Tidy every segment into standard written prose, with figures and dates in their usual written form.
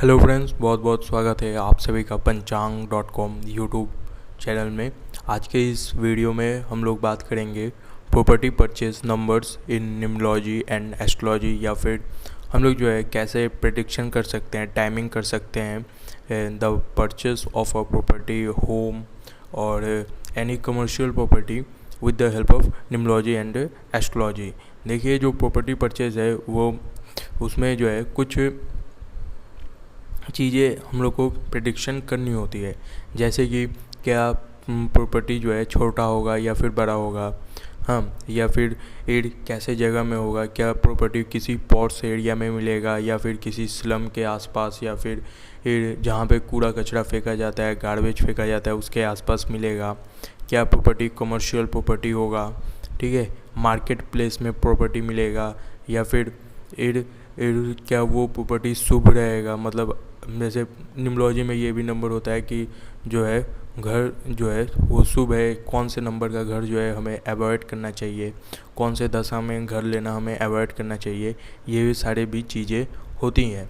Hello friends, बहुत बहुत स्वागत है आप सभी का पंचांग.com यूट्यूब चैनल में। आज के इस वीडियो में हम लोग बात करेंगे property purchase numbers in numerology and astrology, या फिर हम लोग जो है कैसे प्रेडिक्शन कर सकते हैं, टाइमिंग कर सकते हैं the purchase of a property, home और any commercial property with the help of numerology and astrology. देखिए, जो प्रॉपर्टी परचेज है वो उसमें जो है कुछ चीज़ें हम लोग को प्रेडिक्शन करनी होती है, जैसे कि क्या प्रॉपर्टी जो है छोटा होगा या फिर बड़ा होगा, हाँ, या फिर कैसे जगह में होगा, क्या प्रॉपर्टी किसी पॉश एरिया में मिलेगा या फिर किसी स्लम के आसपास, या फिर जहाँ पे कूड़ा कचरा फेंका जाता है, गार्बेज फेंका जाता है, उसके आसपास मिलेगा, क्या प्रॉपर्टी कमर्शियल प्रॉपर्टी होगा, ठीक है, मार्केट प्लेस में प्रॉपर्टी मिलेगा, या फिर क्या वो प्रॉपर्टी शुभ रहेगा। मतलब जैसे न्यूमरोलॉजी में ये भी नंबर होता है कि जो है घर जो है वो शुभ है, कौन से नंबर का घर जो है हमें अवॉइड करना चाहिए, कौन से दशा में घर लेना हमें अवॉइड करना चाहिए, ये भी सारे भी चीज़ें होती हैं।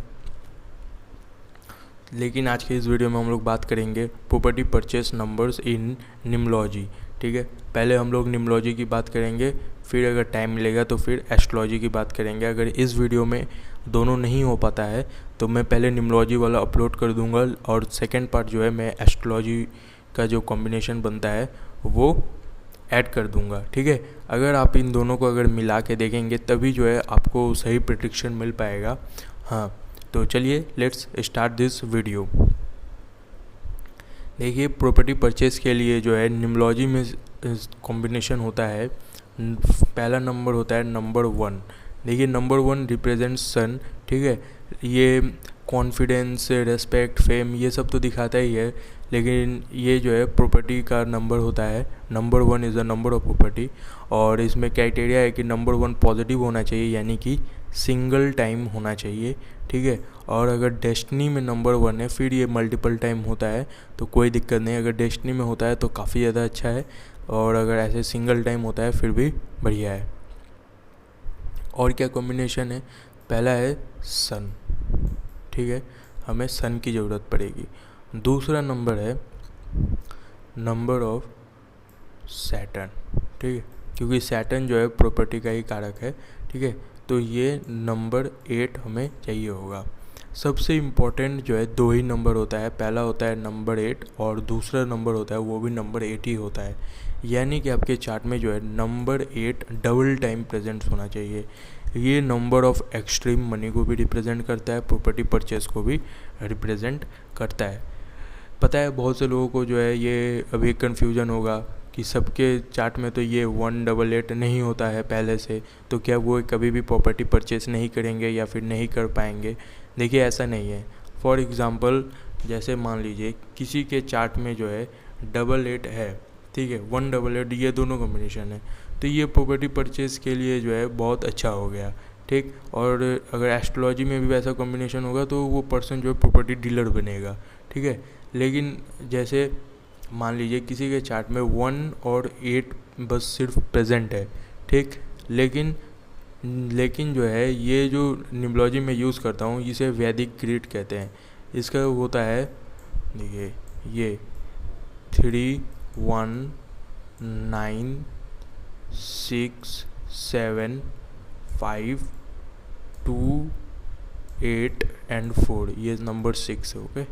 लेकिन आज के इस वीडियो में हम लोग बात करेंगे property purchase numbers in numerology, ठीक है। पहले हम लोग न्यूमरोलॉजी की बात करेंगे, फिर अगर टाइम मिलेगा तो फिर एस्ट्रोलॉजी की बात करेंगे। अगर इस वीडियो में दोनों नहीं हो पाता है तो मैं पहले न्यूमरोलॉजी वाला अपलोड कर दूंगा और सेकंड पार्ट जो है मैं एस्ट्रोलॉजी का जो कॉम्बिनेशन बनता है वो ऐड कर दूंगा, ठीक है। अगर आप इन दोनों को अगर मिला के देखेंगे तभी जो है आपको सही प्रेडिक्शन मिल पाएगा। हाँ, तो चलिए लेट्स स्टार्ट दिस वीडियो। देखिए, प्रॉपर्टी परचेज के लिए जो है न्यूमरोलॉजी में कॉम्बिनेशन होता है, पहला नंबर होता है नंबर 1। देखिए, नंबर 1 रिप्रेजेंट्स सन, ठीक है। ये कॉन्फिडेंस, रेस्पेक्ट, फेम ये सब तो दिखाता ही है, लेकिन ये जो है प्रॉपर्टी का नंबर होता है। Number 1 is the number of property, और इसमें क्राइटेरिया है कि नंबर 1 पॉजिटिव होना चाहिए, यानी कि सिंगल टाइम होना चाहिए, ठीक है। और अगर डेस्टिनी में नंबर 1 है, फिर ये मल्टीपल टाइम होता है तो कोई दिक्कत नहीं। अगर डेस्टिनी में होता है तो काफ़ी ज़्यादा अच्छा है, और अगर ऐसे सिंगल टाइम होता है फिर भी बढ़िया है। और क्या कॉम्बिनेशन है? पहला है सन, ठीक है, हमें सन की ज़रूरत पड़ेगी। दूसरा नंबर है नंबर ऑफ सैटर्न, ठीक है, क्योंकि सैटर्न जो है प्रॉपर्टी का ही कारक है, ठीक है। तो ये नंबर 8 हमें चाहिए होगा। सबसे इम्पोर्टेंट जो है 2 ही नंबर होता है, पहला होता है नंबर 8 और दूसरा नंबर होता है वो भी नंबर 8 ही होता है। यानी कि आपके चार्ट में जो है नंबर 8 डबल टाइम प्रेजेंट होना चाहिए। ये नंबर ऑफ एक्सट्रीम मनी को भी रिप्रेजेंट करता है, प्रॉपर्टी परचेज को भी रिप्रेजेंट करता है। पता है बहुत से लोगों को जो है ये अभी कन्फ्यूजन होगा कि सबके चार्ट में तो ये 188 नहीं होता है पहले से, तो क्या वो कभी भी प्रॉपर्टी परचेज नहीं करेंगे या फिर नहीं कर पाएंगे? देखिए, ऐसा नहीं है। फॉर एग्ज़ाम्पल, जैसे मान लीजिए किसी के चार्ट में जो है 88 है, ठीक है, 188, ये दोनों कॉम्बिनेशन है, तो ये प्रॉपर्टी परचेज के लिए जो है बहुत अच्छा हो गया, ठीक। और अगर एस्ट्रोलॉजी में भी वैसा कॉम्बिनेशन होगा तो वो पर्सन जो है प्रॉपर्टी डीलर बनेगा, ठीक है। लेकिन जैसे मान लीजिए किसी के चार्ट में 1 और 8 बस सिर्फ प्रेजेंट है, ठीक, लेकिन जो है ये जो न्यूमरोलॉजी में यूज़ करता हूँ इसे वैदिक ग्रिड कहते हैं। इसका होता है, देखिए, ये 3 1 9 6 7 5 2 8 एंड 4, ये नंबर 6 है, ओके,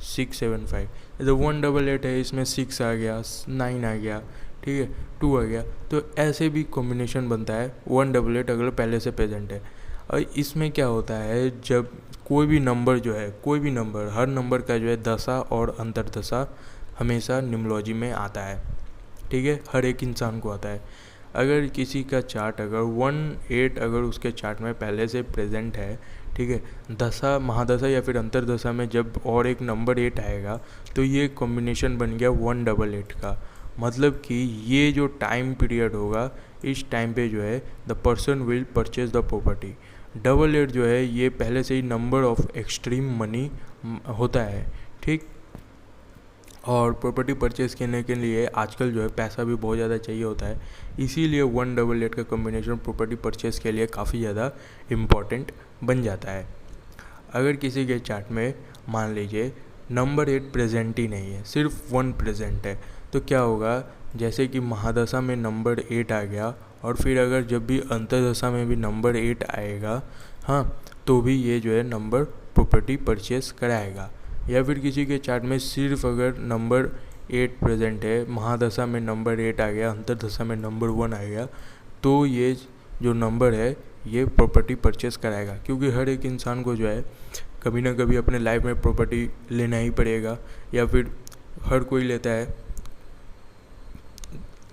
6 7 5। इधर 188 है, इसमें 6 आ गया, 9 आ गया, ठीक है, 2 आ गया, तो ऐसे भी कॉम्बिनेशन बनता है 188 अगर पहले से प्रेजेंट है। और इसमें क्या होता है, जब कोई भी नंबर जो है, कोई भी नंबर, हर नंबर का जो है दशा और अंतरदशा हमेशा न्यूमरोलॉजी में आता है, ठीक है, हर एक इंसान को आता है। अगर किसी का चार्ट अगर 1 8 अगर उसके चार्ट में पहले से प्रेजेंट है, ठीक है, दशा, महादशा या फिर अंतरदशा में जब और एक नंबर 8 आएगा तो ये कॉम्बिनेशन बन गया 188 का। मतलब कि ये जो टाइम पीरियड होगा, इस टाइम पे जो है the person will purchase the property. 88 जो है ये पहले से ही नंबर ऑफ एक्सट्रीम मनी होता है, ठीक। और प्रॉपर्टी परचेज करने के लिए आजकल जो है पैसा भी बहुत ज़्यादा चाहिए होता है, इसीलिए 188 का कॉम्बिनेशन प्रॉपर्टी परचेज के लिए काफ़ी ज़्यादा इम्पॉर्टेंट बन जाता है। अगर किसी के चार्ट में मान लीजिए नंबर 8 प्रेजेंट ही नहीं है, सिर्फ 1 प्रेजेंट है, तो क्या होगा, जैसे कि महादशा में नंबर 8 आ गया और फिर अगर जब भी अंतर्दशा में भी नंबर 8 आएगा, हाँ, तो भी ये जो है नंबर प्रॉपर्टी परचेस कराएगा। या फिर किसी के चार्ट में सिर्फ अगर नंबर 8 प्रेजेंट है, महादशा में नंबर 8 आ गया, अंतर्दशा में नंबर 1 आ गया, तो ये जो नंबर है ये प्रॉपर्टी परचेस कराएगा। क्योंकि हर एक इंसान को जो है कभी ना कभी अपने लाइफ में प्रॉपर्टी लेना ही पड़ेगा, या फिर हर कोई लेता है,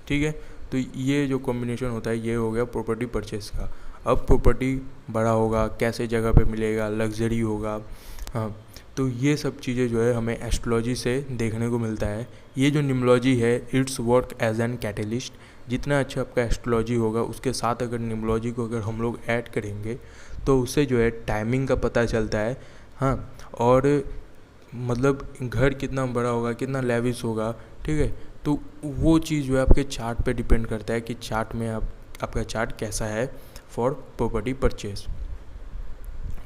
ठीक है। तो ये जो कॉम्बिनेशन होता है ये हो गया प्रॉपर्टी परचेस का। अब प्रॉपर्टी बड़ा होगा, कैसे जगह पे मिलेगा, लग्जरी होगा, हाँ, तो ये सब चीज़ें जो है हमें एस्ट्रोलॉजी से देखने को मिलता है। ये जो न्यूमरोलॉजी है it's work as an catalyst. जितना अच्छा आपका एस्ट्रोलॉजी होगा उसके साथ अगर न्यूमरोलॉजी को अगर हम लोग ऐड करेंगे तो उससे जो है टाइमिंग का पता चलता है, हाँ, और मतलब घर कितना बड़ा होगा, कितना लेविश होगा, ठीक है। तो वो चीज़ जो है आपके चार्ट पे डिपेंड करता है कि चार्ट में आपका चार्ट कैसा है फॉर प्रॉपर्टी परचेज।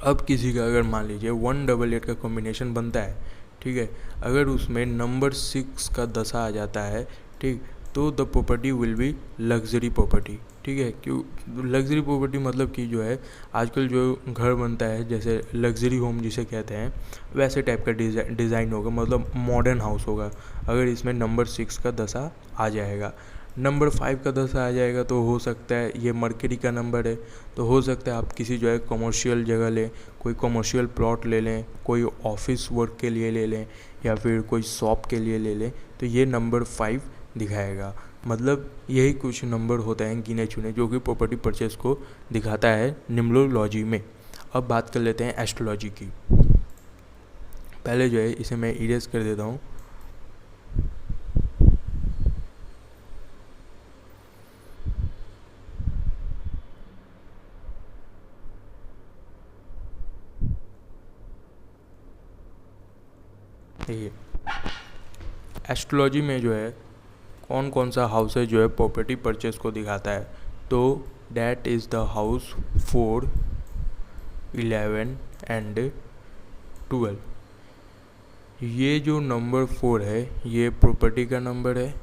अब किसी का अगर मान लीजिए 188 का कॉम्बिनेशन बनता है, ठीक है, अगर उसमें नंबर 6 का दशा आ जाता है, ठीक, तो the property will be luxury property, ठीक है। क्यों लग्जरी प्रॉपर्टी, मतलब कि जो है आजकल जो घर बनता है जैसे लग्जरी होम जिसे कहते हैं वैसे टाइप का डिज़ाइन होगा, मतलब मॉडर्न हाउस होगा अगर इसमें नंबर 6 का दशा आ जाएगा। नंबर 5 का दशा आ जाएगा तो हो सकता है ये मरकरी का नंबर है, तो हो सकता है आप किसी जो है कमर्शियल जगह लें, कोई कमर्शियल प्लॉट ले लें, कोई ऑफिस वर्क के लिए ले लें, या फिर कोई शॉप के लिए ले लें, तो ये नंबर 5 दिखाएगा। मतलब यही कुछ नंबर होते हैं गिने चुने जो कि प्रॉपर्टी परचेस को दिखाता है न्यूमरोलॉजी में। अब बात कर लेते हैं एस्ट्रोलॉजी की। पहले जो है इसे मैं इरेज कर देता हूँ। ये एस्ट्रोलॉजी में जो है कौन कौन सा हाउस है जो है प्रॉपर्टी परचेस को दिखाता है, तो that is the house 4, 11 and 12। ये जो नंबर 4 है ये प्रॉपर्टी का नंबर है,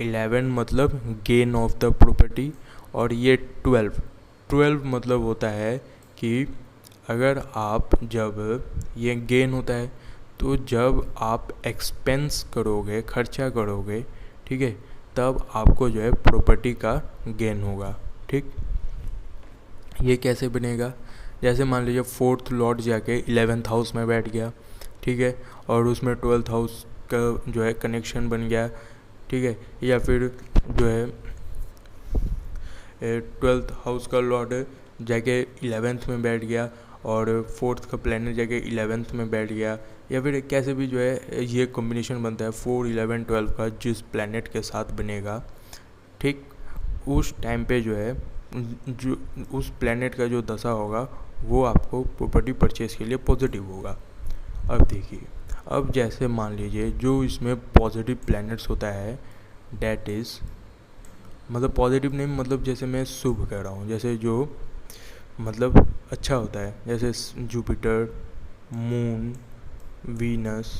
11 मतलब गेन ऑफ द प्रॉपर्टी, और ये 12 मतलब होता है कि अगर आप जब ये गेन होता है तो जब आप एक्सपेंस करोगे, खर्चा करोगे, ठीक है, तब आपको जो है प्रॉपर्टी का गेन होगा, ठीक। ये कैसे बनेगा, जैसे मान लीजिए 4th लॉर्ड जाके 11th हाउस में बैठ गया, ठीक है, और उसमें 12th हाउस का जो है कनेक्शन बन गया, ठीक है, या फिर जो है 12th हाउस का लॉर्ड जाके 11th में बैठ गया और 4th का प्लैनेट जाके 11th में बैठ गया, या फिर कैसे भी जो है ये कॉम्बिनेशन बनता है 4, 11, 12 का जिस प्लैनेट के साथ बनेगा, ठीक, उस टाइम पे जो है जो उस प्लैनेट का जो दशा होगा वो आपको प्रॉपर्टी परचेज के लिए पॉजिटिव होगा। अब देखिए, अब जैसे मान लीजिए जो इसमें पॉजिटिव प्लैनेट्स होता है डैट इज़, मतलब पॉजिटिव नहीं, मतलब जैसे मैं शुभ कह रहा हूँ, जैसे जो मतलब अच्छा होता है, जैसे जुपिटर, मून, वीनस,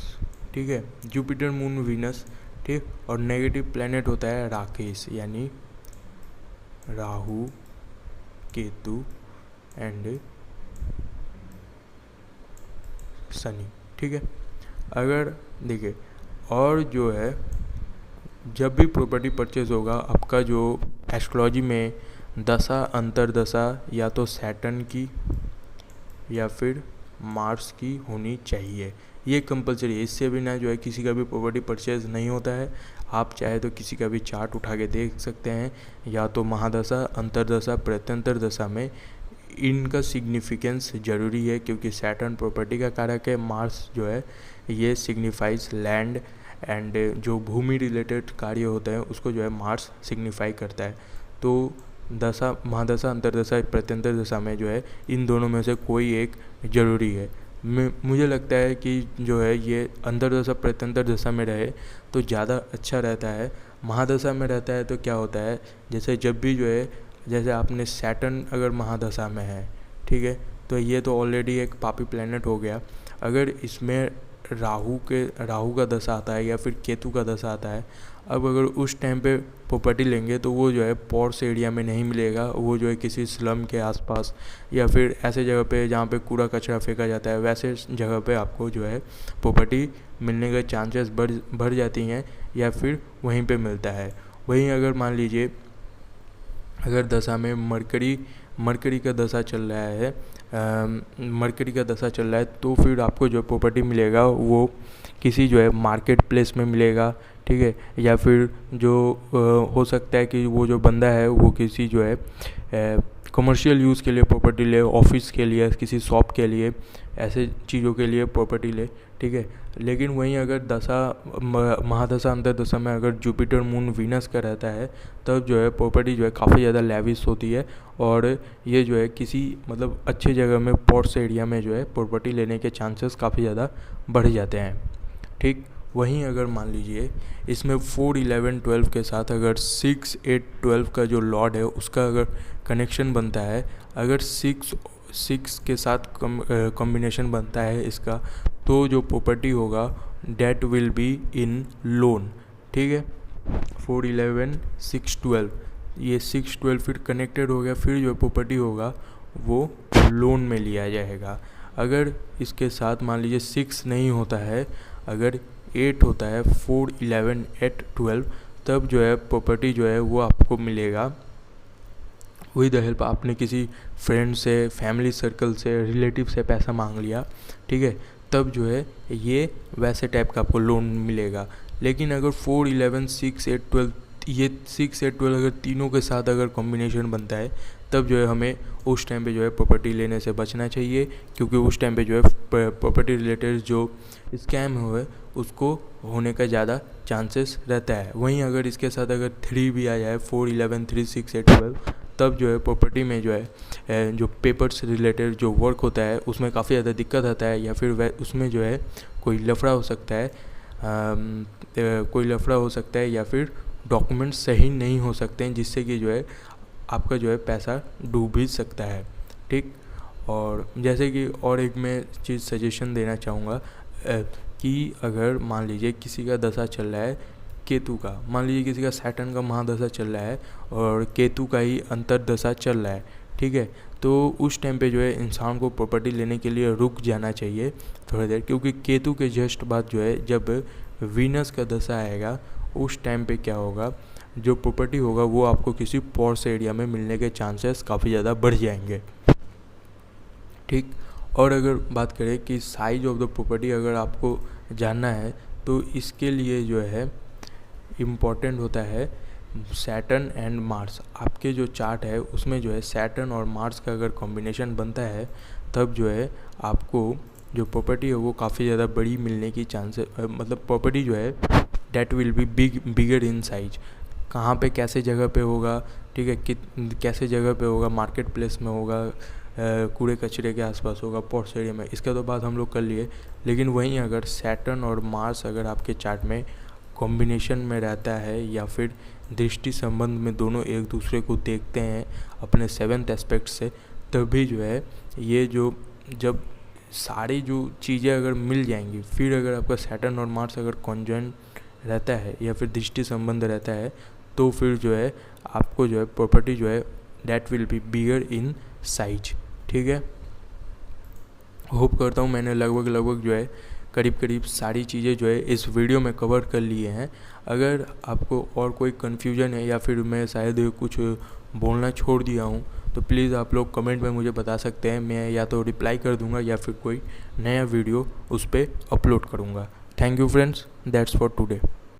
ठीक है, जुपिटर, मून, वीनस, ठीक। और नेगेटिव प्लैनेट होता है राकेश, यानी राहु, केतु एंड शनि, ठीक है। अगर देखिए, और जो है जब भी प्रॉपर्टी परचेज होगा आपका जो एस्ट्रोलॉजी में दशा, अंतरदशा या तो सैटर्न की या फिर मार्स की होनी चाहिए, ये कंपलसरी है। इससे बिना जो है किसी का भी प्रॉपर्टी परचेज नहीं होता है। आप चाहे तो किसी का भी चार्ट उठा के देख सकते हैं, या तो महादशा, अंतरदशा, प्रत्यंतर दशा में इनका सिग्निफिकेंस ज़रूरी है, क्योंकि सैटर्न प्रॉपर्टी का कारक है, मार्स जो है ये सिग्निफाइज लैंड एंड जो भूमि रिलेटेड कार्य होते हैं उसको जो है मार्स सिग्निफाई करता है। तो दशा, महादशा, अंतरदशा, प्रत्यंतर दशा में जो है इन दोनों में से कोई एक ज़रूरी है। मुझे लगता है कि जो है ये अंतरदशा, प्रत्यंतर दशा में रहे तो ज़्यादा अच्छा रहता है। महादशा में रहता है तो क्या होता है, जैसे जब भी जो है, जैसे आपने सैटर्न अगर महादशा में है, ठीक है, तो ये तो ऑलरेडी एक पापी प्लैनेट हो गया। अगर इसमें राहु का दशा आता है या फिर केतु का दशा आता है, अब अगर उस टाइम पे प्रॉपर्टी लेंगे तो वो जो है पॉर्स एरिया में नहीं मिलेगा, वो जो है किसी स्लम के आसपास या फिर ऐसे जगह पे जहाँ पे कूड़ा कचरा फेंका जाता है वैसे जगह पे आपको जो है प्रॉपर्टी मिलने के चांसेस बढ़ जाती हैं या फिर वहीं पे मिलता है। वहीं अगर मान लीजिए अगर दशा में मरकरी का दशा चल रहा है तो फिर आपको जो प्रॉपर्टी मिलेगा वो किसी जो है मार्केट प्लेस में मिलेगा, ठीक है, या फिर जो हो सकता है कि वो जो बंदा है वो किसी जो है कमर्शियल यूज़ के लिए प्रॉपर्टी ले, ऑफिस के लिए, किसी शॉप के लिए, ऐसे चीज़ों के लिए प्रॉपर्टी ले, ठीक है। लेकिन वहीं अगर महादशा अंतर्दशा में अगर जुपिटर मून वीनस का रहता है तब जो है प्रॉपर्टी जो है काफ़ी ज़्यादा लेविश होती है और ये जो है किसी मतलब अच्छे जगह में पॉर्स एरिया में जो है प्रॉपर्टी लेने के चांसेस काफ़ी ज़्यादा बढ़ जाते हैं, ठीक। वहीं अगर मान लीजिए इसमें 4, 11, 12 के साथ अगर 6, 8, 12 का जो लॉर्ड है उसका अगर कनेक्शन बनता है, अगर 6 के साथ कॉम्बिनेशन बनता है इसका, तो जो प्रॉपर्टी होगा that will be in loan, ठीक है। 4, 11, 6, 12 ये 6, 12 फिर कनेक्टेड हो गया, फिर जो प्रॉपर्टी होगा वो लोन में लिया जाएगा। अगर इसके साथ मान लीजिए 6 नहीं होता है, अगर 8 होता है, 4, 11, 8, 12, तब जो है प्रॉपर्टी जो है वो आपको मिलेगा विद द हेल्प आपने किसी फ्रेंड से, फैमिली सर्कल से, रिलेटिव से पैसा मांग लिया, ठीक है, तब जो है ये वैसे टाइप का आपको लोन मिलेगा। लेकिन अगर 4, 11, 6, 8, 12 ये 6, 8, 12 अगर तीनों के साथ अगर कॉम्बिनेशन बनता है तब जो है हमें उस टाइम पे जो है प्रॉपर्टी लेने से बचना चाहिए, क्योंकि उस टाइम पे जो है प्रॉपर्टी रिलेटेड जो स्कैम हुए उसको होने का ज़्यादा चांसेस रहता है। वहीं अगर इसके साथ अगर 3 भी आ जाए, 4, 11, 3, 6, 8, 12, तब जो है प्रॉपर्टी में जो है जो पेपर्स रिलेटेड जो वर्क होता है उसमें काफ़ी ज़्यादा दिक्कत आता है, या फिर उसमें जो है कोई लफड़ा हो सकता है या फिर डॉक्यूमेंट्स सही नहीं हो सकते हैं, जिससे कि जो है आपका जो है पैसा डूब भी सकता है, ठीक। और जैसे कि और एक मैं चीज़ सजेशन देना चाहूँगा कि अगर मान लीजिए किसी का दशा चल रहा है केतु का, मान लीजिए किसी का सैटर्न का महादशा चल रहा है और केतु का ही अंतर्दशा चल रहा है, ठीक है, तो उस टाइम पे जो है इंसान को प्रॉपर्टी लेने के लिए रुक जाना चाहिए थोड़ी देर, क्योंकि केतु के जस्ट बाद जो है जब वीनस का दशा आएगा उस टाइम पे क्या होगा, जो प्रॉपर्टी होगा वो आपको किसी पॉर्स एरिया में मिलने के चांसेस काफ़ी ज़्यादा बढ़ जाएंगे, ठीक। और अगर बात करें कि साइज ऑफ द प्रॉपर्टी अगर आपको जानना है तो इसके लिए जो है इम्पॉर्टेंट होता है सैटर्न एंड मार्स। आपके जो चार्ट है उसमें जो है सैटर्न और मार्स का अगर कॉम्बिनेशन बनता है तब जो है आपको जो प्रॉपर्टी है वो काफ़ी ज़्यादा बड़ी मिलने की चांसेस, मतलब प्रॉपर्टी जो है that will be bigger in size. कहाँ पे कैसे जगह पे होगा, ठीक है, कैसे जगह पे होगा, मार्केट प्लेस में होगा, कूड़े कचरे के आसपास होगा, पॉर्स एरिया में, इसका तो बात हम लोग कर लिए। लेकिन वहीं अगर सैटर्न और मार्स अगर आपके चार्ट में कॉम्बिनेशन में रहता है या फिर दृष्टि संबंध में दोनों एक दूसरे को देखते हैं अपने 7th एस्पेक्ट से, तभी जो है ये जो जब सारी जो चीज़ें अगर मिल जाएंगी, फिर अगर आपका सैटर्न और मार्स अगर कॉन्जॉइंट रहता है या फिर दृष्टि संबंध रहता है तो फिर जो है आपको जो है प्रॉपर्टी जो है that will be bigger in size, ठीक है। होप करता हूँ मैंने लगभग जो है करीब सारी चीज़ें जो है इस वीडियो में कवर कर लिए हैं। अगर आपको और कोई कन्फ्यूजन है या फिर मैं शायद कुछ बोलना छोड़ दिया हूँ तो प्लीज़ आप लोग कमेंट में मुझे बता सकते हैं, मैं या तो रिप्लाई कर दूँगा या फिर कोई नया वीडियो उस पर अपलोड करूँगा। Thank you friends, that's for today.